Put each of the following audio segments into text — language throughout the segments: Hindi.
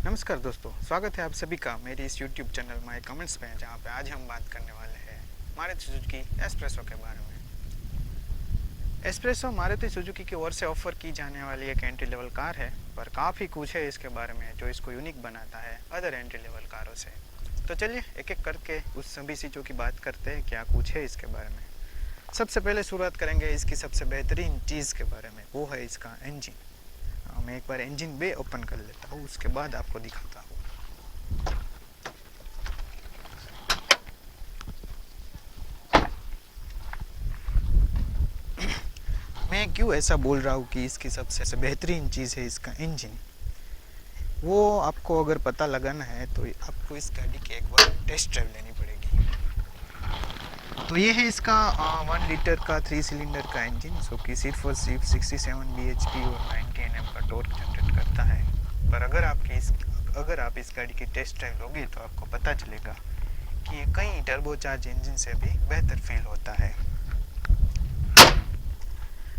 नमस्कार दोस्तों, स्वागत है आप सभी का मेरी इस YouTube चैनल माय कमेंट्स में, जहाँ पे आज हम बात करने वाले हैं मारुति सुजुकी एस्प्रेसो के बारे में। एस्प्रेसो मारुति सुजुकी की ओर से ऑफर की जाने वाली एक एंट्री लेवल कार है, पर काफ़ी कुछ है इसके बारे में जो इसको यूनिक बनाता है अदर एंट्री लेवल कारों से। तो चलिए एक एक करके उस सभी चीज़ों की बात करते हैं, क्या कुछ है इसके बारे में। सबसे पहले शुरुआत करेंगे इसकी सबसे बेहतरीन चीज़ के बारे में, वो है इसका इंजन। मैं एक बार इंजन बे ओपन कर लेता हूँ, उसके बाद आपको दिखाता हूँ। मैं क्यों ऐसा बोल रहा हूँ कि इसकी सबसे बेहतरीन चीज़ है इसका इंजन, वो आपको अगर पता लगाना है तो आपको इस गाड़ी की एक बार टेस्ट ड्राइव लेनी पड़ेगी। तो ये है इसका 1 लीटर का 3 सिलेंडर का इंजन, जो कि सिर्फ और सिर्फ 67 bhp और 90 Nm का टॉर्क जनरेट करता है। पर अगर आप इस गाड़ी की टेस्ट ड्राइव लोगे तो आपको पता चलेगा कि ये कई टर्बोचार्ज इंजन से भी बेहतर फील होता है।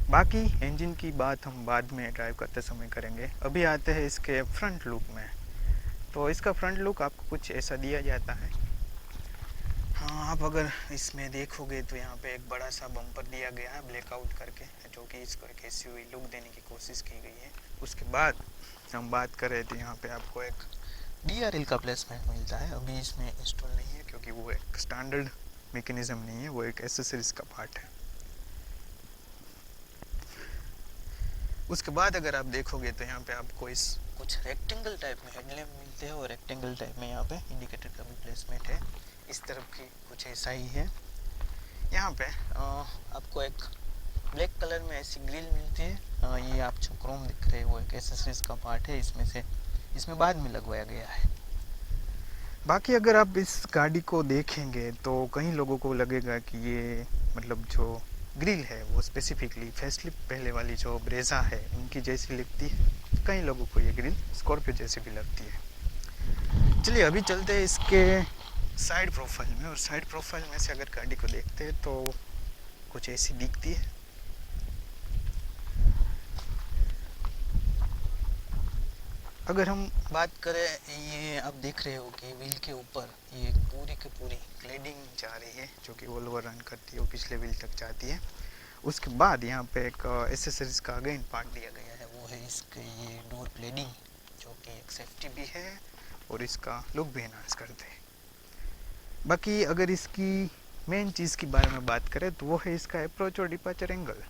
बाकी इंजन की बात हम बाद में ड्राइव करते समय करेंगे। अभी आते हैं इसके फ्रंट लुक में। तो इसका फ्रंट लुक आपको कुछ ऐसा दिया जाता है। हाँ, आप अगर इसमें देखोगे तो यहाँ पे एक बड़ा सा बम्पर दिया गया है ब्लैकआउट करके, जो कि इसको एक एसयूवी लुक देने की कोशिश की गई है। उसके बाद हम बात करें तो यहाँ पे आपको एक DRL का प्लेसमेंट मिलता है। अभी इसमें इंस्टॉल नहीं है क्योंकि वो एक स्टैंडर्ड मैकेनिज्म नहीं है, वो एक एसेसरीज का पार्ट है। उसके बाद अगर आप देखोगे तो यहाँ पे आपको इस कुछ रेक्टेंगल टाइप में हेडलैम्प मिलते हैं, और रेक्टेंगल टाइप में यहाँ पे इंडिकेटर का भी प्लेसमेंट है। इस तरफ की कुछ ऐसा ही है। यहाँ पे आपको एक ब्लैक कलर में ऐसी ग्रिल मिलती है। ये आप जो क्रोम दिख रहे हो वो एक एसेसरीज का पार्ट है, इसमें बाद में लगवाया गया है। बाकी अगर आप इस गाड़ी को देखेंगे तो कई लोगों को लगेगा कि ये मतलब जो ग्रिल है वो स्पेसिफिकली फेसलिफ्ट पहले वाली जो ब्रेजा है उनकी जैसी लगती है। कई लोगों को ये ग्रिल स्कॉर्पियो जैसी भी लगती है। चलिए अभी चलते हैं इसके साइड प्रोफाइल में, और साइड प्रोफाइल में से अगर गाड़ी को देखते हैं तो कुछ ऐसी दिखती है। अगर हम बात करें, ये आप देख रहे हो कि व्हील के ऊपर ये पूरी की पूरी क्लेडिंग जा रही है, जो कि ऑल ओवर रन करती है और पिछले व्हील तक जाती है। उसके बाद यहाँ पे एक एसेसरीज का अगेन पार्ट दिया गया है, वो है इसके ये डोर क्लेडिंग, जो कि एक सेफ्टी भी है और इसका लुक भी एनहांस करते हैं। बाकी अगर इसकी मेन चीज़ के बारे में बात करें तो वो है इसका अप्रोच और डिपार्चर एंगल।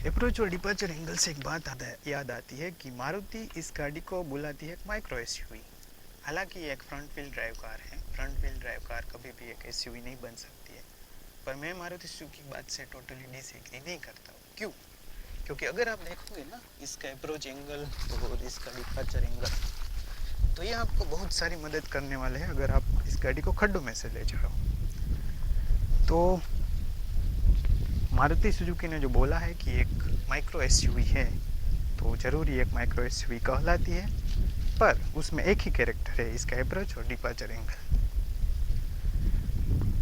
अप्रोच और डिपार्चर एंगल से एक बात याद आती है कि मारुति इस गाड़ी को बुलाती है माइक्रो एसयूवी। हालांकि ये एक फ्रंट व्हील ड्राइव कार है। फ्रंट व्हील ड्राइव कार कभी भी एक एसयूवी नहीं बन सकती है, पर मैं मारुति सुजुकी की बात से टोटली डिसएग्री नहीं करता हूँ। क्यों? क्योंकि अगर आप देखोगे ना इसका अप्रोच एंगल और इसका डिपार्चर एंगल, तो ये आपको बहुत सारी मदद करने वाले हैं अगर आप इस गाड़ी को खड्डों में से ले जाओ। तो मारुति सुजुकी ने जो बोला है कि एक माइक्रो एसयूवी है, तो ज़रूरी एक माइक्रो एसयूवी कहलाती है, पर उसमें एक ही कैरेक्टर है, इसका अप्रोच और डिपार्चर एंगल।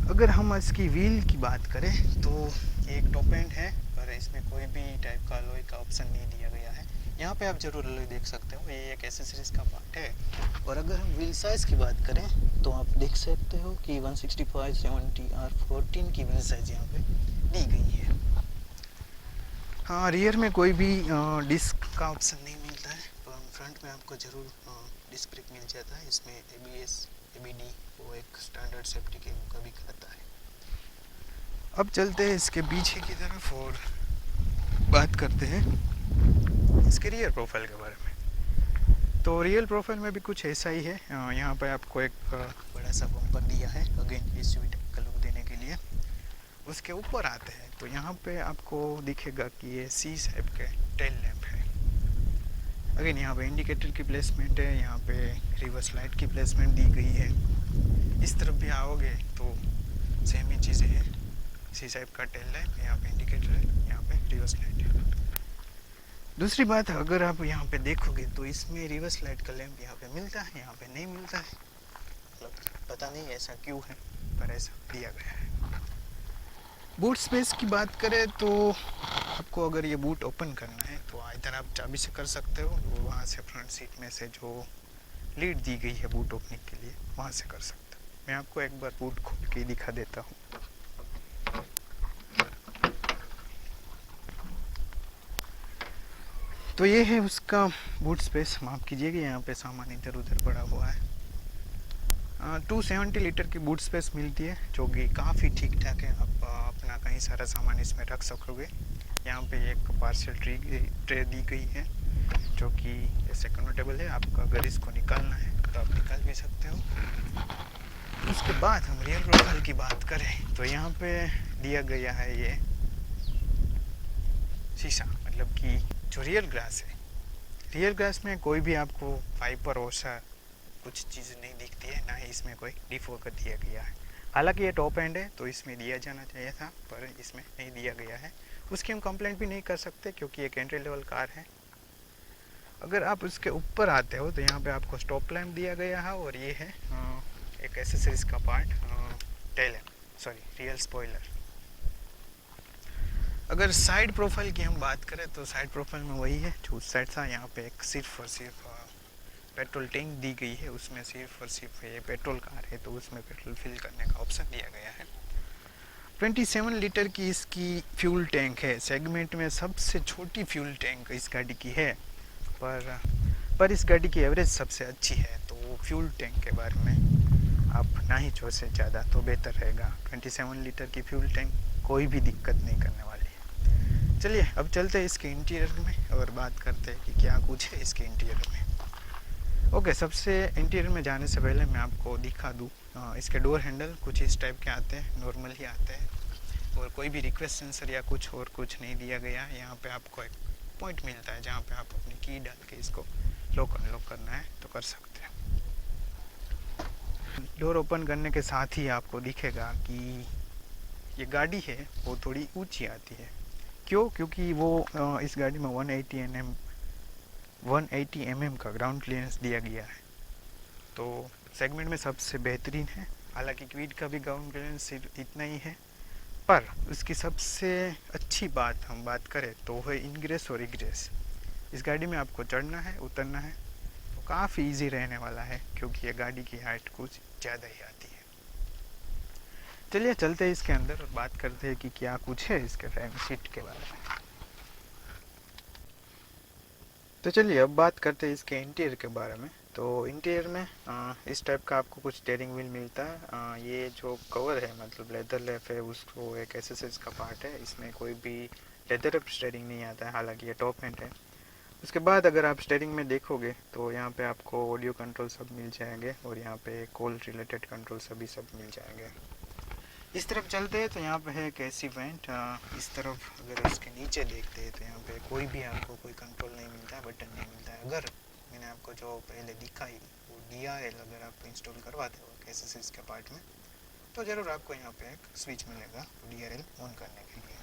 अगर हम इसकी व्हील की बात करें तो एक टॉप एंड है, पर इसमें कोई भी टाइप का अलॉय का ऑप्शन नहीं दिया गया है। यहाँ पे आप जरूर अलॉय देख सकते हो, ये एक एसेसरीज का पार्ट है। और अगर हम व्हील साइज़ की बात करें तो आप देख सकते हो कि 165/70 R14 की व्हील साइज़ यहाँ पे दी गई है। हाँ, रियर में कोई भी डिस्क का ऑप्शन नहीं मिलता है, पर फ्रंट में आपको ज़रूर डिस्क ब्रेक मिल जाता है। इसमें ABS ABD वो एक स्टैंडर्ड सेफ्टी के का भी खाता है। अब चलते हैं इसके पीछे की तरफ और बात करते हैं इसके रियर प्रोफाइल के बारे में। तो रियर प्रोफाइल में भी कुछ ऐसा ही है। यहाँ पर आपको एक बड़ा सा बम्पर दिया है, अगेन एसयूवी टाइप का लुक देने के लिए। उसके ऊपर आते हैं तो यहाँ पे आपको दिखेगा कि ये सी शेप के टेल लैंप है। अगेन यहाँ पे इंडिकेटर की प्लेसमेंट है, यहाँ पे रिवर्स लाइट की प्लेसमेंट दी गई है। इस तरफ भी आओगे तो सेम ही चीज़ें हैं, सी शेप का टेल लैंप, यहाँ पे इंडिकेटर है, यहाँ पे रिवर्स लाइट है। दूसरी बात, अगर आप यहाँ पे देखोगे तो इसमें रिवर्स लाइट का लैंप यहाँ पे मिलता है, यहाँ पे नहीं मिलता है। मतलब पता नहीं ऐसा क्यों है, पर ऐसा दिया गया है। बूट स्पेस की बात करें तो आपको अगर ये बूट ओपन करना है तो इधर आप चाबी से कर सकते हो, वहाँ से फ्रंट सीट में से जो लीड दी गई है बूट ओपनिंग के लिए वहाँ से कर सकते हो। मैं आपको एक बार बूट खोल के दिखा देता हूँ। तो ये है उसका बूट स्पेस। माफ़ कीजिएगा, यहाँ पे सामान इधर उधर पड़ा हुआ है। 270 लीटर की बूट स्पेस मिलती है, जो कि काफ़ी ठीक ठाक है। आप अपना कहीं सारा सामान इसमें रख सकोगे। यहाँ पे एक पार्सल ट्रे दी गई है, जो कि ऐसे कन्वर्टेबल है। आपको अगर इसको निकालना है तो आप निकाल भी सकते हो। उसके बाद हम रियर प्रोफाइल की बात करें तो यहाँ पे दिया गया है ये शीशा, मतलब कि जो रियर ग्लास है, रियर ग्लास में कोई भी आपको फाइबर ओसा कुछ चीज़ नहीं दिखती है, ना ही इसमें कोई डिफोकर दिया गया है। हालांकि ये टॉप एंड है तो इसमें दिया जाना चाहिए था, पर इसमें नहीं दिया गया है। उसकी हम कंप्लेंट भी नहीं कर सकते क्योंकि एक एंट्री लेवल कार है। अगर आप उसके ऊपर आते हो तो यहाँ पे आपको स्टॉप लैम्प दिया गया है, और ये है एक एसेसरीज का part, tail lamp, sorry real spoiler. अगर साइड प्रोफाइल की हम बात करें तो साइड प्रोफाइल में वही है जो उस साइड था। यहाँ पे एक सिर्फ और सिर्फ पेट्रोल टैंक दी गई है, उसमें सिर्फ और सिर्फ ये पेट्रोल कार है तो उसमें पेट्रोल फिल करने का ऑप्शन दिया गया है। 27 लीटर की इसकी फ्यूल टैंक है। सेगमेंट में सबसे छोटी फ्यूल टैंक इस गाड़ी की है, पर इस गाड़ी की एवरेज सबसे अच्छी है। तो फ्यूल टैंक के बारे में आप ना ही सोचें ज़्यादा तो बेहतर रहेगा। 27 लीटर की फ्यूल टैंक कोई भी दिक्कत नहीं करने वाली है। चलिए अब चलते हैं इसके इंटीरियर में और बात करते हैं कि क्या कुछ है इसके इंटीरियर में। ओके, सबसे इंटीरियर में जाने से पहले मैं आपको दिखा दूँ, इसके डोर हैंडल कुछ इस टाइप के आते हैं, नॉर्मल ही आते हैं, और कोई भी रिक्वेस्ट सेंसर या कुछ और कुछ नहीं दिया गया है। यहाँ पे आपको एक पॉइंट मिलता है जहाँ पे आप अपनी की डाल के इसको लॉक अनलॉक करना है तो कर सकते हैं। डोर ओपन करने के साथ ही आपको दिखेगा कि ये गाड़ी है वो थोड़ी ऊंची आती है। क्यों? क्योंकि वो इस गाड़ी में 180 mm का ग्राउंड क्लियरेंस दिया गया है, तो सेगमेंट में सबसे बेहतरीन है। हालांकि क्विड का भी ग्राउंड क्लियरेंस सिर्फ इतना ही है, पर उसकी सबसे अच्छी बात हम बात करें तो है इनग्रेस और इग्रेस। इस गाड़ी में आपको चढ़ना है उतरना है तो काफ़ी इजी रहने वाला है, क्योंकि ये गाड़ी की हाइट कुछ ज़्यादा ही आती है। चलिए चलते हैं इसके अंदर और बात करते हैं कि क्या कुछ है इसके ड्राइविंग सीट के बारे में। तो चलिए अब बात करते हैं इसके इंटीरियर के बारे में। तो इंटीरियर में इस टाइप का आपको कुछ स्टीयरिंग व्हील मिलता है। ये जो कवर है मतलब लेदर लैप है, उसको एक एसेसरीज का पार्ट है। इसमें कोई भी लेदर रैप स्टीयरिंग नहीं आता है, हालांकि ये टॉप एंड है। उसके बाद अगर आप स्टीयरिंग में देखोगे तो यहाँ पे आपको ऑडियो कंट्रोल सब मिल जाएंगे, और यहाँ पे कॉल रिलेटेड कंट्रोल सभी सब मिल जाएंगे। इस तरफ चलते हैं तो यहाँ पे है एक एसी वेंट। इस तरफ अगर इसके नीचे देखते हैं तो यहाँ पे कोई भी आपको कोई कंट्रोल नहीं मिलता है, बटन नहीं मिलता है। अगर मैंने आपको जो पहले दिखाई वो DRL अगर आप इंस्टॉल करवाते हो एसेसरीज के पार्ट में तो ज़रूर आपको यहाँ पे एक स्विच मिलेगा DRL ऑन करने के लिए।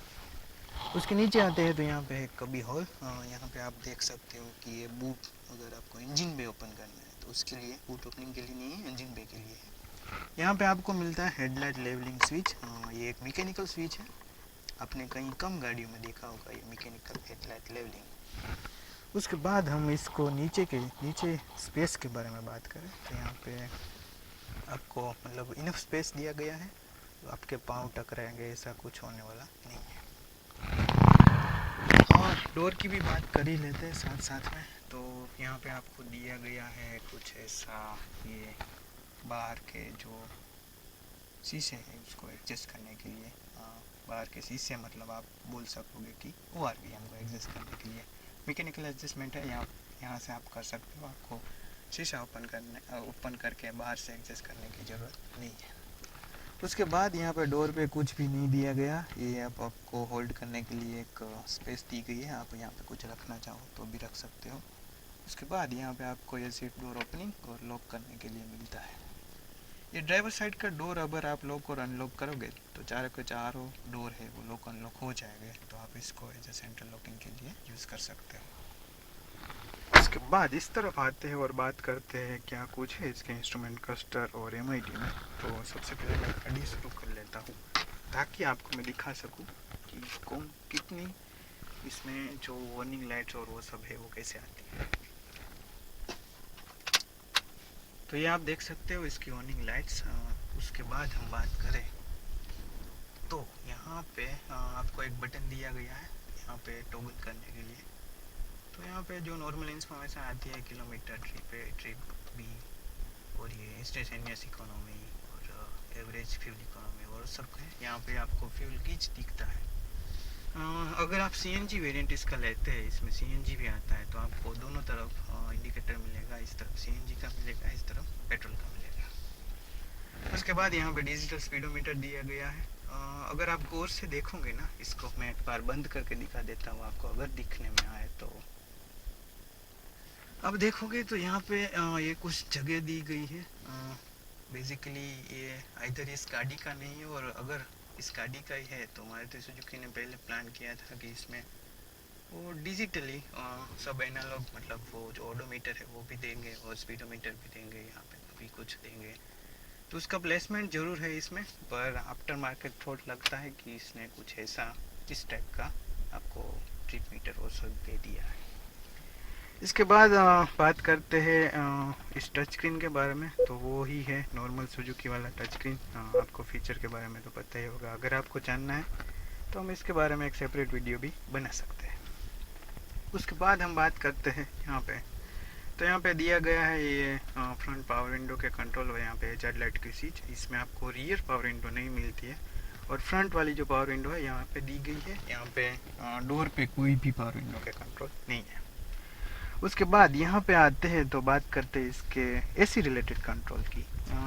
उसके नीचे आते हैं तो यहाँ पे है कबी हॉल। यहाँ पे आप देख सकते हो कि ये बूट अगर आपको इंजन बे ओपन करना है तो उसके लिए, बूट ओपनिंग के लिए नहीं है, इंजन बे के लिए है। यहाँ पे आपको मिलता है हेडलाइट लेवलिंग स्विच। ये एक मैकेनिकल स्विच है, आपने कहीं कम गाड़ियों में देखा होगा ये मैकेनिकल हेडलाइट लेवलिंग। उसके बाद हम इसको नीचे स्पेस के बारे में बात करें तो यहाँ पे आपको मतलब इनफ स्पेस दिया गया है, तो आपके पाँव टकराएंगे ऐसा कुछ होने वाला नहीं है। और डोर की भी बात कर ही लेते हैं साथ साथ में। तो यहाँ पे आपको दिया गया है कुछ ऐसा, ये बाहर के जो शीशे हैं उसको एडजस्ट करने के लिए, बाहर के शीशे मतलब आप बोल सकोगे कि ORVM को एडजस्ट करने के लिए मैकेनिकल एडजस्टमेंट है। यहाँ से आप कर सकते हो, आपको शीशा ओपन करके बाहर से एडजस्ट करने की ज़रूरत नहीं है। उसके बाद यहाँ पे डोर पे कुछ भी नहीं दिया गया, ये आपको होल्ड करने के लिए एक स्पेस दी गई है, आप यहाँ पे कुछ रखना चाहो तो भी रख सकते हो। उसके बाद यहाँ पे आपको ये सिर्फ डोर ओपनिंग और लॉक करने के लिए मिलता है। ये ड्राइवर साइड का डोर अगर आप लॉक और अनलॉक करोगे तो चारों के चारों डोर है वो लॉक अनलॉक हो जाएंगे, तो आप इसको एज ए सेंट्रल लॉकिंग के लिए यूज़ कर सकते हो। उसके बाद इस तरफ आते हैं और बात करते हैं क्या कुछ है इसके इंस्ट्रूमेंट क्लस्टर और MIT में। तो सबसे पहले मैं गाड़ी शुरू कर लेता हूँ ताकि आपको मैं दिखा सकूं कि कौन कितनी इसमें जो वार्निंग लाइट्स और वो सब है वो कैसे आती है। तो ये आप देख सकते हो इसकी वार्निंग लाइट्स। उसके बाद हम बात करें तो यहाँ पे आपको एक बटन दिया गया है यहाँ पे टॉगल करने के लिए। तो यहाँ पे जो नॉर्मल इंफॉर्मेशन आती है किलोमीटर ट्रिप है, ट्रिप भी, और ये इंस्टेंटेनियस इकोनॉमी और एवरेज फ्यूल इकोनॉमी और सब है। यहाँ पे आपको फ्यूल गीज दिखता है। अगर आप सीएनजी वेरिएंट इसका लेते हैं, इसमें सीएनजी भी आता है, तो आपको दोनों तरफ इंडिकेटर मिलेगा। इस तरफ सीएनजी का मिलेगा, इस तरफ पेट्रोल का मिलेगा। उसके बाद यहाँ पे डिजिटल स्पीडोमीटर दिया गया है। अगर आप गौर से देखोगे ना, इसको मैं एक बार बंद करके दिखा देता हूँ आपको, अगर दिखने में आए तो। अब देखोगे तो यहाँ पे ये कुछ जगह दी गई है। बेसिकली ये इधर इस गाड़ी का नहीं है, और अगर इस गाड़ी का ही है तो मारुति सुजुकी ने पहले प्लान किया था कि इसमें वो डिजिटली सब एनालॉग, मतलब वो जो ओडोमीटर है वो भी देंगे और स्पीडोमीटर भी देंगे, यहाँ पे भी कुछ देंगे। तो उसका प्लेसमेंट ज़रूर है इसमें, पर आफ्टर मार्केट थॉट लगता है कि इसने कुछ ऐसा इस टाइप का आपको ट्रिप मीटर वो सब दे दिया है। इसके बाद बात करते हैं इस टच स्क्रीन के बारे में। तो वो ही है नॉर्मल सुजुकी वाला टच स्क्रीन। आपको फीचर के बारे में तो पता ही होगा। अगर आपको जानना है तो हम इसके बारे में एक सेपरेट वीडियो भी बना सकते हैं। उसके बाद हम बात करते हैं यहाँ पे। तो यहाँ पे दिया गया है ये फ्रंट पावर विंडो के कंट्रोल, और यहाँ पे हेड लाइट की स्विच। इसमें आपको रियर पावर विंडो नहीं मिलती है, और फ्रंट वाली जो पावर विंडो है यहाँ पे दी गई है। यहाँ पे डोर पे कोई भी पावर विंडो के कंट्रोल नहीं है। उसके बाद यहाँ पे आते हैं तो बात करते हैं इसके एसी रिलेटेड कंट्रोल की।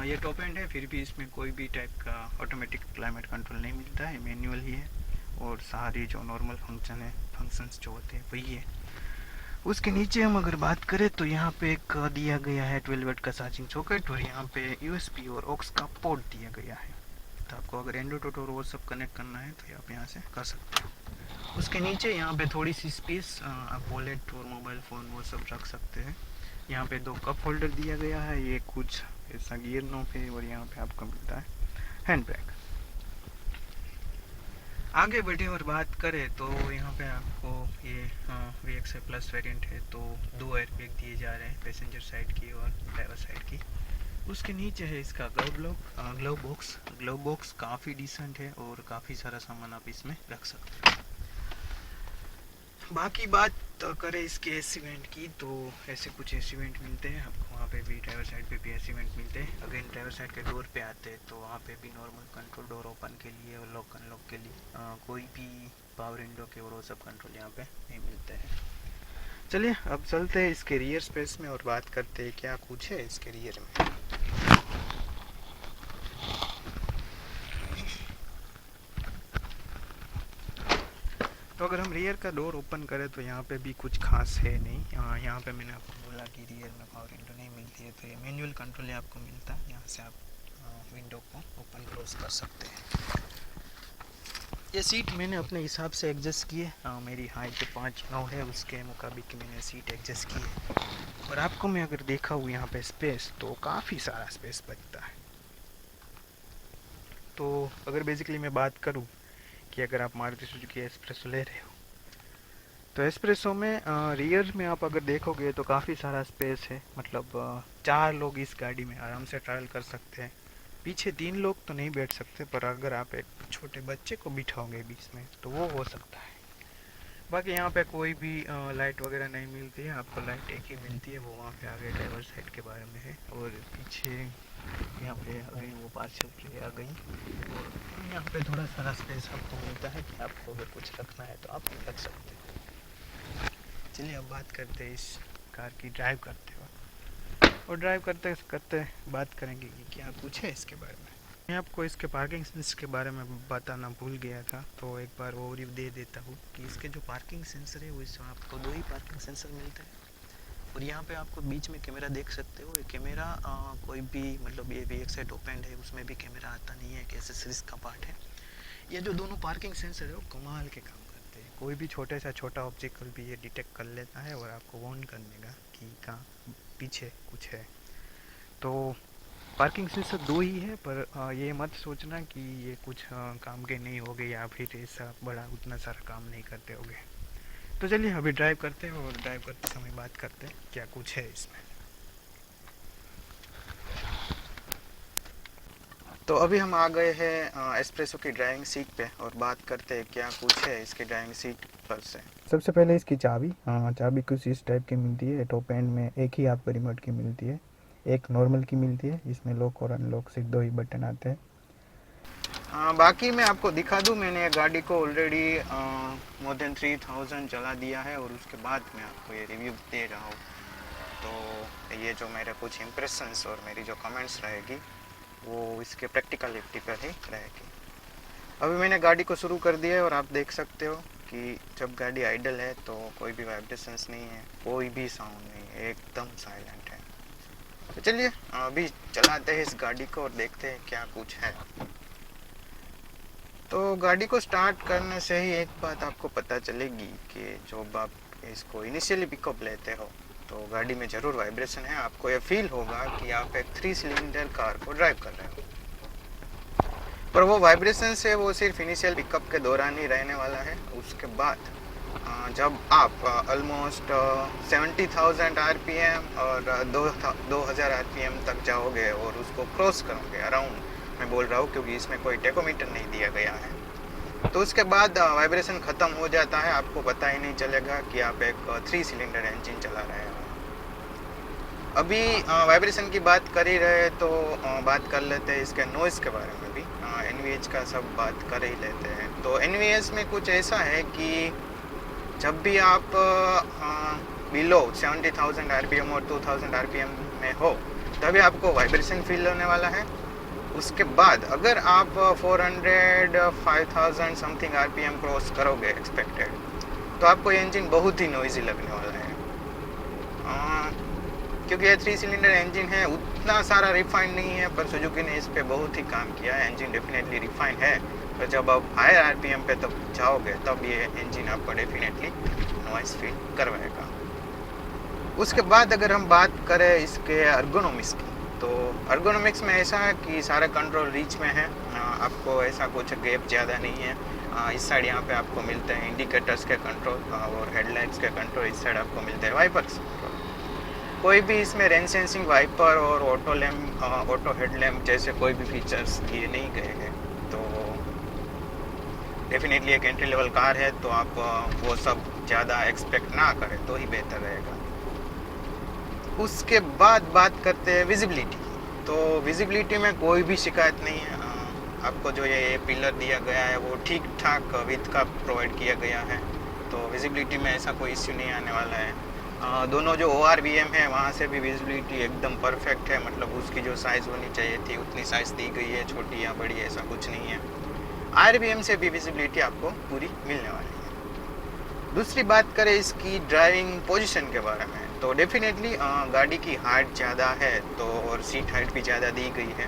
ये टॉप एंड है, फिर भी इसमें कोई भी टाइप का ऑटोमेटिक क्लाइमेट कंट्रोल नहीं मिलता है, मैनुअल ही है, और सारी जो नॉर्मल फंक्शंस जो होते हैं वही है। उसके नीचे हम अगर बात करें तो यहाँ पे एक दिया गया है 12 वाट का चार्जिंग सॉकेट, और यहाँ पे यूएसबी और ऑक्स का पोर्ट दिया गया है। तो आपको अगर एंड्रॉइड ऑटो और वो सब कनेक्ट करना है तो आप यहाँ से कर सकते हो। उसके नीचे यहाँ पे थोड़ी सी स्पेस, आप वॉलेट और मोबाइल फ़ोन वो सब रख सकते हैं। यहाँ पे 2 कप होल्डर दिया गया है, ये कुछ ऐसा गियर नॉब है, और यहाँ पे आपको मिलता है हैंड ब्रेक। आगे बढ़े और बात करें तो यहाँ पे आपको ये VXI प्लस वेरिएंट है, तो 2 एयरबैग दिए जा रहे हैं, पैसेंजर साइड की और ड्राइवर साइड की। उसके नीचे है इसका ग्लव बॉक्स काफ़ी डिसेंट है, और काफ़ी सारा सामान आप इसमें रख सकते हो। बाकी बात करें इसके एसी वेंट की, तो ऐसे कुछ एसी वेंट मिलते हैं आपको। वहाँ पे भी ड्राइवर साइड पे भी एसी वेंट मिलते हैं। अगेन ड्राइवर साइड के डोर पे आते हैं तो वहाँ पे भी नॉर्मल कंट्रोल, डोर ओपन के लिए और लॉक अनलॉक के लिए, कोई भी पावर विंडो के और वो सब कंट्रोल यहाँ पे नहीं मिलते हैं। चलिए अब चलते हैं इसके रियर स्पेस में और बात करते हैं क्या कुछ है इसके रियर में। तो अगर हम रियर का डोर ओपन करें तो यहाँ पे भी कुछ खास है नहीं। यहाँ पे मैंने आपको बोला कि रियर में पावर विंडो नहीं मिलती है, तो ये मैनुअल कंट्रोल आपको मिलता है। यहाँ से आप विंडो को ओपन क्लोज कर सकते हैं। ये सीट मैंने अपने हिसाब से एडजस्ट की है। मेरी हाइट 5'9" है, उसके मुताबिक मैंने सीट एडजस्ट की है। और आपको मैं अगर देखा हूँ यहाँ पे स्पेस, तो काफ़ी सारा स्पेस बचता है। तो अगर बेसिकली मैं बात करूँ कि अगर आप मारुति सुजुकी एस्प्रेसो ले रहे हो, तो एस्प्रेसो में रियर में आप अगर देखोगे तो काफ़ी सारा स्पेस है। मतलब 4 लोग इस गाड़ी में आराम से ट्रैवल कर सकते हैं। पीछे 3 लोग तो नहीं बैठ सकते, पर अगर आप एक छोटे बच्चे को बिठाओगे बीच में तो वो हो सकता है। बाकी यहाँ पे कोई भी लाइट वगैरह नहीं मिलती है, आपको लाइट एक ही मिलती है, वो वहाँ पे आगे ड्राइवर साइड के बारे में है। और पीछे यहाँ पे अगेन वो पार्सल के लिए आ गई, और यहाँ पे थोड़ा सारा स्पेस आपको मिलता है कि आपको अगर कुछ रखना है तो आप रख सकते हैं। चलिए अब बात करते हैं इस कार की ड्राइव करते वक्त, और ड्राइव करते करते बात करेंगे कि क्या कुछ है इसके बारे में। मैं आपको इसके पार्किंग सेंसर के बारे में बताना भूल गया था, तो एक बार वो रिव्यू दे देता हूँ कि इसके जो पार्किंग सेंसर है वो इसमें आपको 2 ही पार्किंग सेंसर मिलते हैं। और यहाँ पे आपको बीच में कैमरा देख सकते हो। ये कैमरा कोई भी, मतलब ये VXI टॉप एंड है, उसमें भी कैमरा आता नहीं है, एक एक्सेसरीज का पार्ट है। ये जो दोनों पार्किंग सेंसर है वो कमाल के काम करते हैं। कोई भी छोटे सा छोटा ऑब्जेक्ट भी ये डिटेक्ट कर लेता है और आपको वार्न कर देगा कि कहाँ पीछे कुछ है। तो पार्किंग सेंसर दो ही है, पर ये मत सोचना कि ये कुछ काम के नहीं होगे या फिर ऐसा बड़ा उतना सारा काम नहीं करते होगे। तो चलिए अभी ड्राइव करते हैं और ड्राइव करते समय बात करते हैं क्या कुछ है इसमें। तो अभी हम आ गए हैं एस्प्रेसो की ड्राइविंग सीट पे और बात करते हैं क्या कुछ है इसकी ड्राइविंग सीट पर से। सबसे पहले इसकी चाबी, चाबी कुछ इस टाइप की मिलती है। टॉप एंड में एक ही आपको रिमोट की मिलती है, एक नॉर्मल की मिलती है। इसमें लॉक और अनलॉक सिर्फ दो ही बटन आते हैं। बाकी मैं आपको दिखा दूं, मैंने गाड़ी को ऑलरेडी मोर देन 3000 चला दिया है और उसके बाद मैं आपको ये रिव्यू दे रहा हूँ। तो ये जो मेरे कुछ इम्प्रेशंस और मेरी जो कमेंट्स रहेगी वो इसके प्रैक्टिकलिटी पर ही रहेगी। अभी मैंने गाड़ी को शुरू कर दिया है और आप देख सकते हो कि जब गाड़ी आइडल है तो कोई भी वाइब्रेशंस नहीं है, कोई भी साउंड नहीं है, एकदम साइलेंट है। तो चलिए अभी चलाते हैं इस गाड़ी को और देखते हैं क्या कुछ है। तो गाड़ी को स्टार्ट करने से ही एक बात आपको पता चलेगी कि जब आप इसको इनिशियली पिकअप लेते हो तो गाड़ी में ज़रूर वाइब्रेशन है। आपको ये फील होगा कि आप एक 3 सिलेंडर कार को ड्राइव कर रहे हो, पर वो वाइब्रेशन से वो सिर्फ इनिशियल पिकअप के दौरान ही रहने वाला है। उसके बाद जब आप ऑलमोस्ट 70,000 आरपीएम और 2000 आरपीएम तक जाओगे और उसको क्रॉस करोगे अराउंड, मैं बोल रहा हूँ क्योंकि इसमें कोई टेकोमीटर नहीं दिया गया है, तो उसके बाद वाइब्रेशन ख़त्म हो जाता है। आपको पता ही नहीं चलेगा कि आप एक 3 सिलेंडर इंजन चला रहे हो। अभी वाइब्रेशन की बात कर ही रहे तो बात कर लेते हैं इसके नॉइज़ के बारे में भी। एनवीएच का सब बात कर ही लेते हैं। तो एनवीएच में कुछ ऐसा है कि जब भी आप बिलो 70,000 आरपीएम और 2000 आरपीएम में हो तभी आपको वाइब्रेशन फील होने वाला है। उसके बाद अगर आप 400 5000 समथिंग आरपीएम क्रॉस करोगे एक्सपेक्टेड, तो आपको ये इंजन बहुत ही नॉइजी लगने वाला है। क्योंकि ये 3 सिलेंडर इंजन है, उतना सारा रिफाइंड नहीं है, पर सुजुकी ने इस पे बहुत ही काम किया है। इंजन डेफिनेटली रिफाइंड है, पर जब आप हायर आरपीएम पे तब जाओगे तब ये इंजन आपको डेफिनेटली नॉइस फील करवाएगा। उसके बाद अगर हम बात करें इसके अर्गोनॉमिक्स की, तो अर्गोनॉमिक्स में ऐसा है कि सारा कंट्रोल रीच में है। आपको ऐसा कुछ गैप ज़्यादा नहीं है। इस साइड यहाँ पे आपको मिलते हैं इंडिकेटर्स के कंट्रोल और हेडलाइट्स के कंट्रोल, इस साइड आपको मिलते हैं वाइपर्स कंट्रोल। कोई भी इसमें रेन सेंसिंग वाइपर और ऑटो लैम्प, ऑटो हेडलैम्प जैसे कोई भी फीचर्स दिए नहीं गए हैं। तो डेफिनेटली एक एंट्री लेवल कार है, तो आप वो सब ज़्यादा एक्सपेक्ट ना करें तो ही बेहतर रहेगा। उसके बाद बात करते हैं विजिबिलिटी। तो विजिबिलिटी में कोई भी शिकायत नहीं है। आपको जो ये पिलर दिया गया है वो ठीक ठाक विड्थ का प्रोवाइड किया गया है, तो विजिबिलिटी में ऐसा कोई इश्यू नहीं आने वाला है। दोनों जो ORVM है वहाँ से भी विजिबिलिटी एकदम परफेक्ट है, मतलब उसकी जो साइज़ होनी चाहिए थी उतनी साइज़ दी गई है, छोटी या बड़ी ऐसा कुछ नहीं है। RVM से भी विजिबिलिटी आपको पूरी मिलने वाली है। दूसरी बात करें इसकी ड्राइविंग पोजीशन के बारे में, तो डेफिनेटली गाड़ी की हाइट ज़्यादा है तो और सीट हाइट भी ज़्यादा दी गई है,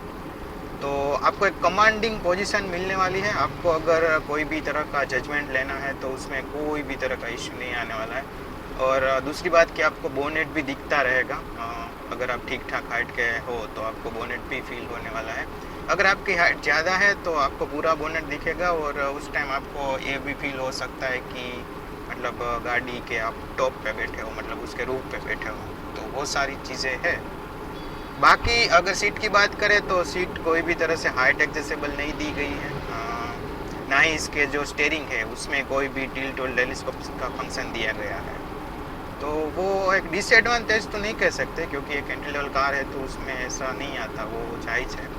तो आपको एक कमांडिंग पोजीशन मिलने वाली है। आपको अगर कोई भी तरह का जजमेंट लेना है तो उसमें कोई भी तरह का इश्यू नहीं आने वाला है। और दूसरी बात कि आपको बोनेट भी दिखता रहेगा। अगर आप ठीक ठाक हाइट के हो तो आपको बोनेट भी फील होने वाला है। अगर आपकी हाइट ज़्यादा है तो आपको पूरा बोनेट दिखेगा और उस टाइम आपको ये भी फील हो सकता है कि मतलब गाड़ी के आप टॉप पे बैठे हो, मतलब उसके रूफ पे बैठे हो, तो वो सारी चीज़ें हैं। बाकी अगर सीट की बात करें तो सीट कोई भी तरह से हाइट एडजस्टेबल नहीं दी गई है, ना ही इसके जो स्टीयरिंग है उसमें कोई भी टिल्ट और टेलीस्कोप का फंक्शन दिया गया है। तो वो एक डिसएडवांटेज तो नहीं कह सकते क्योंकि एक एंट्री लेवल कार है तो उसमें ऐसा नहीं आता, वो जायज़ है।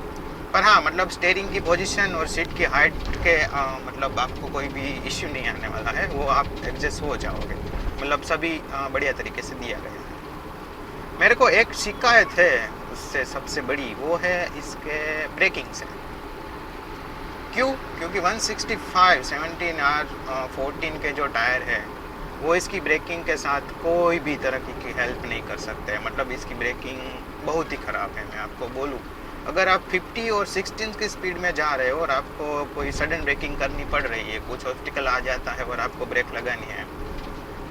पर हाँ, मतलब स्टीयरिंग की पोजीशन और सीट की हाइट के मतलब आपको कोई भी इश्यू नहीं आने वाला है, वो आप एडजस्ट हो जाओगे, मतलब सभी बढ़िया तरीके से दिया गया है। मेरे को एक शिकायत है उससे सबसे बड़ी, वो है इसके ब्रेकिंग से। क्यों? क्योंकि 165 17R14 के जो टायर है वो इसकी ब्रेकिंग के साथ कोई भी तरह की हेल्प नहीं कर सकते। मतलब इसकी ब्रेकिंग बहुत ही ख़राब है। मैं आपको बोलूँ, अगर आप 50 और 16 की स्पीड में जा रहे हो और आपको कोई सडन ब्रेकिंग करनी पड़ रही है, कुछ ऑब्स्टिकल आ जाता है और आपको ब्रेक लगानी है,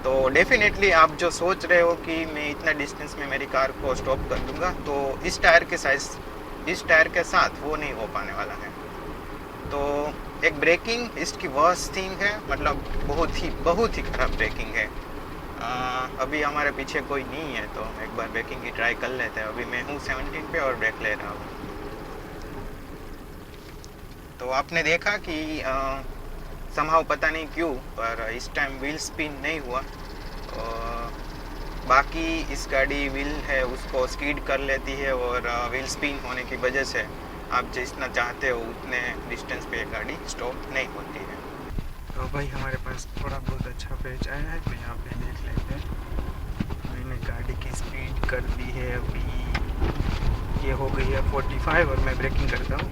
तो डेफिनेटली आप जो सोच रहे हो कि मैं इतना डिस्टेंस में मेरी कार को स्टॉप कर दूंगा, तो इस टायर के साइज़ इस टायर के साथ वो नहीं हो पाने वाला है। तो एक ब्रेकिंग इसकी वर्स्ट थिंग है, मतलब बहुत ही खराब ब्रेकिंग है। अभी हमारे पीछे कोई नहीं है तो एक बार ब्रेकिंग की ट्राई कर लेते हैं। अभी मैं हूँ 17 पे और ब्रेक ले रहा हूँ। तो आपने देखा कि समहाउ पता नहीं क्यों पर इस टाइम व्हील स्पिन नहीं हुआ। बाकी इस गाड़ी व्हील है उसको स्कीड कर लेती है और व्हील स्पिन होने की वजह से आप जितना चाहते हो उतने डिस्टेंस पे गाड़ी स्टॉप नहीं होती है। तो भाई हमारे पास थोड़ा बहुत अच्छा पेज आया है तो यहाँ पे देख लेते हैं। मैंने गाड़ी की स्पीड कर दी है, अभी ये हो गई है 45 और मैं ब्रेकिंग करता हूँ।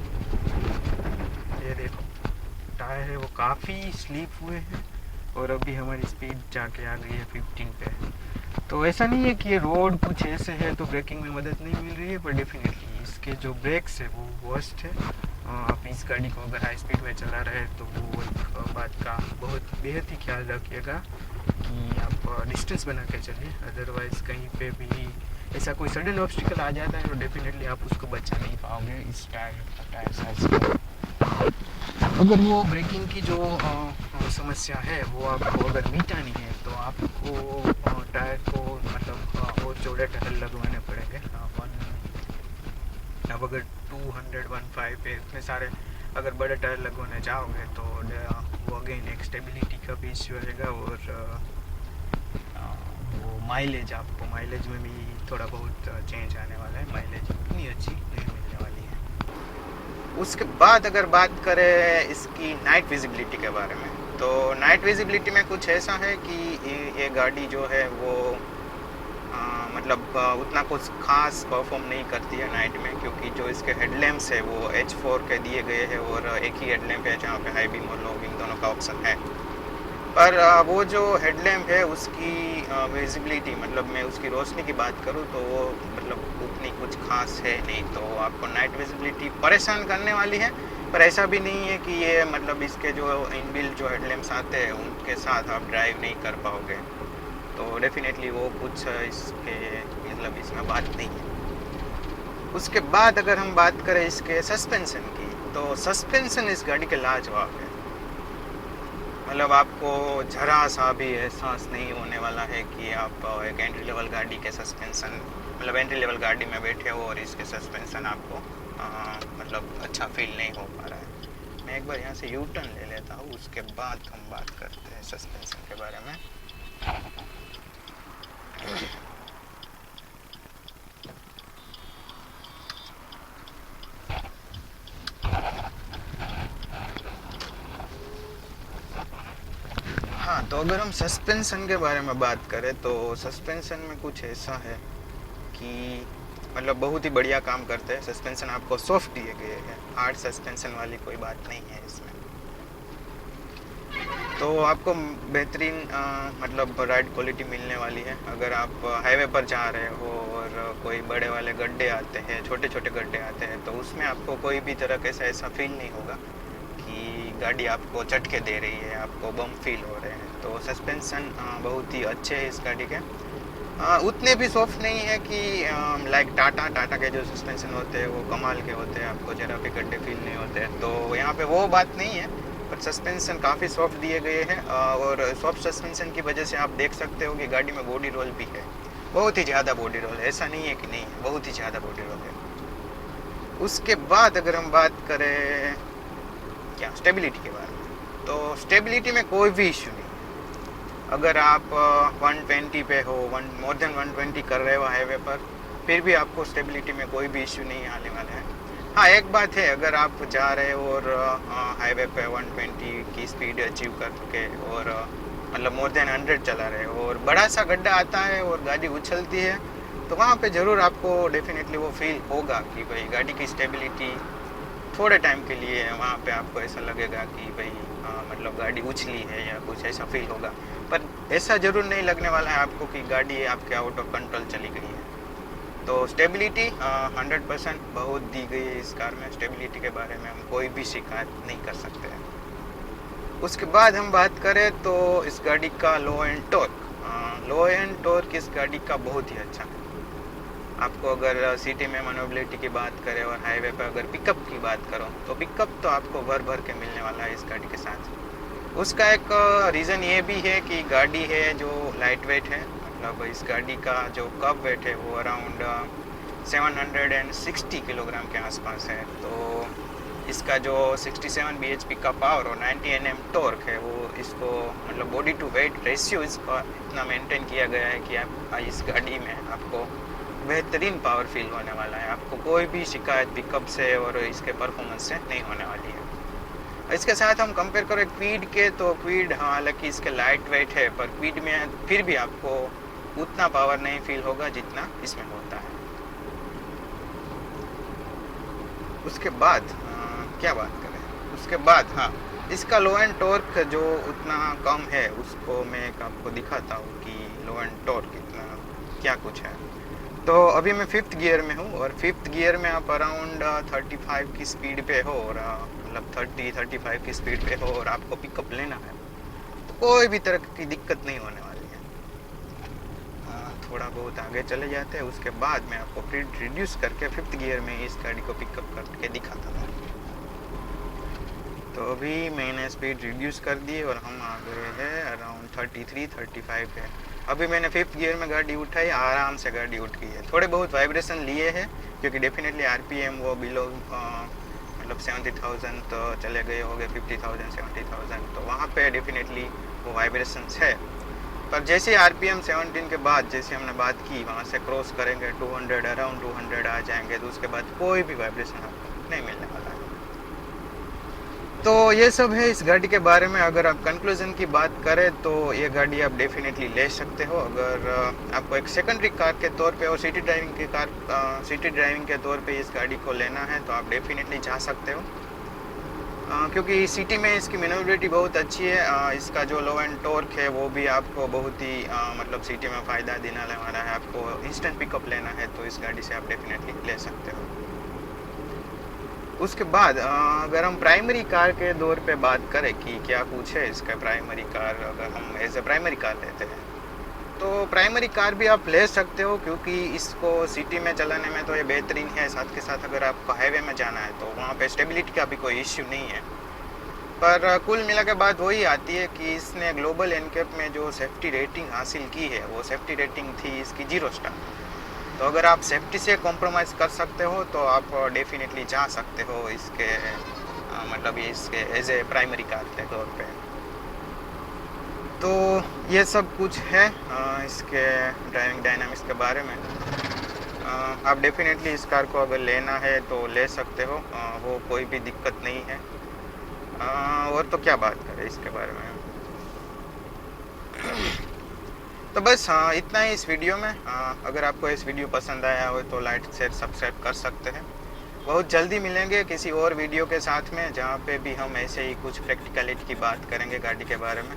ये देखो टायर है वो काफ़ी स्लीप हुए हैं और अभी हमारी स्पीड जाके आ गई है 15 पे। तो ऐसा नहीं है कि ये रोड कुछ ऐसे है तो ब्रेकिंग में मदद नहीं मिल रही है, पर डेफिनेटली इसके जो ब्रेक्स है वो वर्स्ट है। आप इस गाड़ी को अगर हाई स्पीड में चला रहे हैं तो वो एक बात का बहुत बेहद ही ख्याल रखिएगा कि आप डिस्टेंस बना के चलिए, अदरवाइज़ कहीं पे भी ऐसा कोई सडन ऑब्स्टिकल आ जाता है तो डेफिनेटली आप उसको बचा नहीं पाओगे इस टायर साइज से। अगर वो ब्रेकिंग की जो समस्या है वो आपको अगर मिटानी है तो आपको टायर को मतलब और चौड़े टायर लगवाने पड़ेंगे। अब अगर 215 पे इतने सारे अगर बड़े टायर लगवाने जाओगे तो वो अगेन एक स्टेबिलिटी का भी इश्यू रहेगा और वो माइलेज में भी थोड़ा बहुत चेंज आने वाला है। माइलेज इतनी अच्छी नहीं मिलने वाली है। उसके बाद अगर बात करें इसकी नाइट विजिबिलिटी के बारे में, तो नाइट विजिबिलिटी में कुछ ऐसा है कि ये गाड़ी जो है वो मतलब उतना कुछ खास परफॉर्म नहीं करती है नाइट में, क्योंकि जो इसके हेडलैम्प्स है वो H4 के दिए गए हैं और एक ही हेडलैम्प है जहाँ पे हाई बीम और लो बीम दोनों का ऑप्शन है। पर वो जो हेडलैम्प है उसकी विजिबिलिटी मतलब मैं उसकी रोशनी की बात करूँ तो वो मतलब उतनी कुछ खास है नहीं, तो आपको नाइट विजिबिलिटी परेशान करने वाली है। पर ऐसा भी नहीं है कि ये मतलब इसके जो इनबिल्ट जो हेडलैम्प्स आते हैं उनके साथ आप ड्राइव नहीं कर पाओगे, तो डेफिनेटली वो कुछ इसके मतलब इसमें बात नहीं है। उसके बाद अगर हम बात करें इसके सस्पेंशन की, तो सस्पेंशन इस गाड़ी के लाजवाब है। मतलब आपको जरा सा भी एहसास नहीं होने वाला है कि आप एक एंट्री लेवल गाड़ी के सस्पेंशन मतलब एंट्री लेवल गाड़ी में बैठे हो और इसके सस्पेंशन आपको मतलब अच्छा फील नहीं हो पा रहा है। मैं एक बार यहाँ से यू टर्न ले लेता हूँ, उसके बाद हम बात करते हैं सस्पेंशन के बारे में। हाँ, तो अगर हम सस्पेंशन के बारे में बात करें तो सस्पेंशन में कुछ ऐसा है कि मतलब बहुत ही बढ़िया काम करते हैं। सस्पेंशन आपको सॉफ्ट दिए गए हैं, हार्ड सस्पेंशन वाली कोई बात नहीं है इसमें। तो आपको बेहतरीन मतलब राइड क्वालिटी मिलने वाली है। अगर आप हाईवे पर जा रहे हो और कोई बड़े वाले गड्ढे आते हैं, छोटे छोटे गड्ढे आते हैं, तो उसमें आपको कोई भी तरह का ऐसा फील नहीं होगा कि गाड़ी आपको झटके दे रही है, आपको बम फील हो रहे हैं। तो सस्पेंशन बहुत ही अच्छे हैं इस गाड़ी के। उतने भी सॉफ्ट नहीं है कि लाइक टाटा के जो सस्पेंशन होते हैं वो कमाल के होते हैं, आपको जरा भी गड्ढे फील नहीं होते हैं, तो यहाँ पे वो बात नहीं है। पर सस्पेंशन काफ़ी सॉफ्ट दिए गए हैं और सॉफ्ट सस्पेंशन की वजह से आप देख सकते हो कि गाड़ी में बॉडी रोल भी है, बहुत ही ज़्यादा बॉडी रोल है, ऐसा नहीं है कि नहीं, बहुत ही ज़्यादा बॉडी रोल है। उसके बाद अगर हम बात करें क्या स्टेबिलिटी के बारे में, तो स्टेबिलिटी में कोई भी इशू नहीं। अगर आप 120 पे हो, मोर देन 120 कर रहे हो हाईवे पर, फिर भी आपको स्टेबिलिटी में कोई भी इशू नहीं आने वाला है। हाँ, एक बात है, अगर आप जा रहे हो और हाईवे पे 120 की स्पीड अचीव करके और मतलब मोर देन 100 चला रहे हो और बड़ा सा गड्ढा आता है और गाड़ी उछलती है, तो वहाँ पे ज़रूर आपको डेफिनेटली वो फील होगा कि भाई गाड़ी की स्टेबिलिटी थोड़े टाइम के लिए वहाँ पे आपको ऐसा लगेगा कि भाई मतलब गाड़ी उछली है या कुछ ऐसा फील होगा। पर ऐसा ज़रूर नहीं लगने वाला है आपको कि गाड़ी आपके आउट ऑफ कंट्रोल चली गई है। तो स्टेबिलिटी 100% बहुत दी गई है इस कार में। स्टेबिलिटी के बारे में हम कोई भी शिकायत नहीं कर सकते हैं। उसके बाद हम बात करें तो इस गाड़ी का लो एंड टॉर्क इस गाड़ी का बहुत ही अच्छा है। आपको अगर सिटी में मैनेजेबिलिटी की बात करें और हाईवे पर अगर पिकअप की बात करो तो पिकअप तो आपको भर भर के मिलने वाला है इस गाड़ी के साथ। उसका एक रीज़न ये भी है कि गाड़ी है जो लाइट वेट है, मतलब इस गाड़ी का जो कब वेट है वो अराउंड 760 किलोग्राम के आसपास है। तो इसका जो 67 bhp का पावर और 90 Nm टॉर्क है वो इसको मतलब बॉडी टू वेट रेशियो इसका इतना मेंटेन किया गया है कि आप इस गाड़ी में आपको बेहतरीन पावर फील होने वाला है। आपको कोई भी शिकायत पिकअप से और इसके परफॉर्मेंस से नहीं होने वाली है। इसके साथ हम कंपेयर करें क्विड के, तो क्विड हालांकि इसके लाइट वेट है पर क्विड में फिर भी आपको उतना पावर नहीं फील होगा जितना इसमें होता है। उसके बाद क्या बात करें, उसके बाद हाँ, इसका लो एंड टॉर्क जो उतना कम है उसको मैं आपको दिखाता हूँ कि लो एंड टॉर्क इतना क्या कुछ है। तो अभी मैं 5th गियर में हूँ और 5th गियर में आप अराउंड 35 की स्पीड पे हो और मतलब 30-35 की स्पीड पे हो और आपको पिकअप लेना है तो कोई भी तरह की दिक्कत नहीं होने वाली है। थोड़ा बहुत आगे चले जाते हैं, उसके बाद मैं आपको स्पीड रिड्यूस करके 5th गियर में इस गाड़ी को पिकअप करके दिखाता हूँ। तो अभी मैंने स्पीड रिड्यूस कर दी और हम आ गए हैं अराउंड 33-35 है। अभी मैंने 5th गियर में गाड़ी उठाई, आराम से गाड़ी उठ गई है। थोड़े बहुत वाइब्रेशन लिए हैं क्योंकि डेफिनेटली आरपीएम वो बिलो मतलब 70,000 तो चले गए हो गए, 50,000 70,000, तो वहाँ पे डेफिनेटली वो वाइब्रेशंस है। पर जैसे आरपीएम 17 के बाद जैसे हमने बात की वहाँ से क्रॉस करेंगे 200 अराउंड 200 आ जाएंगे तो उसके बाद कोई भी वाइब्रेशन आपको नहीं मिलने वाला है। तो ये सब है इस गाड़ी के बारे में। अगर आप कंक्लूजन की बात करें तो ये गाड़ी आप डेफिनेटली ले सकते हो। अगर आपको एक सेकेंडरी कार के तौर पे और सिटी ड्राइविंग के तौर पे इस गाड़ी को लेना है तो आप डेफिनेटली जा सकते हो, क्योंकि सिटी में इसकी मैनेजेबिलिटी बहुत अच्छी है। इसका जो लो एंड टॉर्क है वो भी आपको बहुत ही मतलब सिटी में फ़ायदा दिलाने वाला है। आपको इंस्टेंट पिकअप लेना है तो इस गाड़ी से आप डेफिनेटली ले सकते हो। उसके बाद अगर हम प्राइमरी कार के दौर पे बात करें कि क्या कुछ है इसका प्राइमरी कार, अगर हम एज ए प्राइमरी कार लेते हैं तो प्राइमरी कार भी आप ले सकते हो, क्योंकि इसको सिटी में चलाने में तो ये बेहतरीन है। साथ के साथ अगर आपको हाईवे में जाना है तो वहाँ पे स्टेबिलिटी का भी कोई इश्यू नहीं है। पर कुल मिला के बात वही आती है कि इसने ग्लोबल एनकैप में जो सेफ्टी रेटिंग हासिल की है वो सेफ्टी रेटिंग थी इसकी 0 स्टार। तो अगर आप सेफ्टी से कॉम्प्रोमाइज़ कर सकते हो तो आप डेफिनेटली जा सकते हो इसके मतलब ये इसके एज ए प्राइमरी कार के तौर पे। तो ये सब कुछ है इसके ड्राइविंग डायनामिक्स के बारे में। आप डेफिनेटली इस कार को अगर लेना है तो ले सकते हो, वो कोई भी दिक्कत नहीं है। और तो क्या बात करें इसके बारे में। तो बस इतना ही इस वीडियो में। अगर आपको इस वीडियो पसंद आया हो तो लाइक शेयर सब्सक्राइब कर सकते हैं। बहुत जल्दी मिलेंगे किसी और वीडियो के साथ में जहाँ पे भी हम ऐसे ही कुछ प्रैक्टिकलिटी की बात करेंगे गाड़ी के बारे में।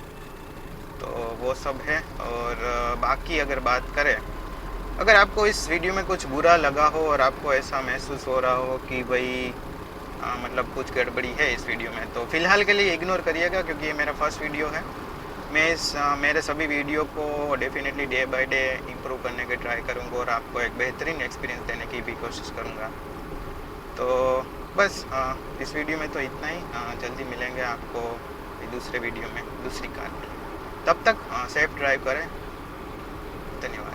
तो वो सब है। और बाकी अगर बात करें, अगर आपको इस वीडियो में कुछ बुरा लगा हो और आपको ऐसा महसूस हो रहा हो कि भाई मतलब कुछ गड़बड़ी है इस वीडियो में, तो फ़िलहाल के लिए इग्नोर करिएगा, क्योंकि ये मेरा फर्स्ट वीडियो है। मैं मेरे सभी वीडियो को definitely day by day improve करने की ट्राई करूँगा और आपको एक बेहतरीन एक्सपीरियंस देने की भी कोशिश करूँगा। तो बस इस वीडियो में तो इतना ही। जल्दी मिलेंगे आपको दूसरे वीडियो में दूसरी कार में। तब तक सेफ ड्राइव करें। धन्यवाद।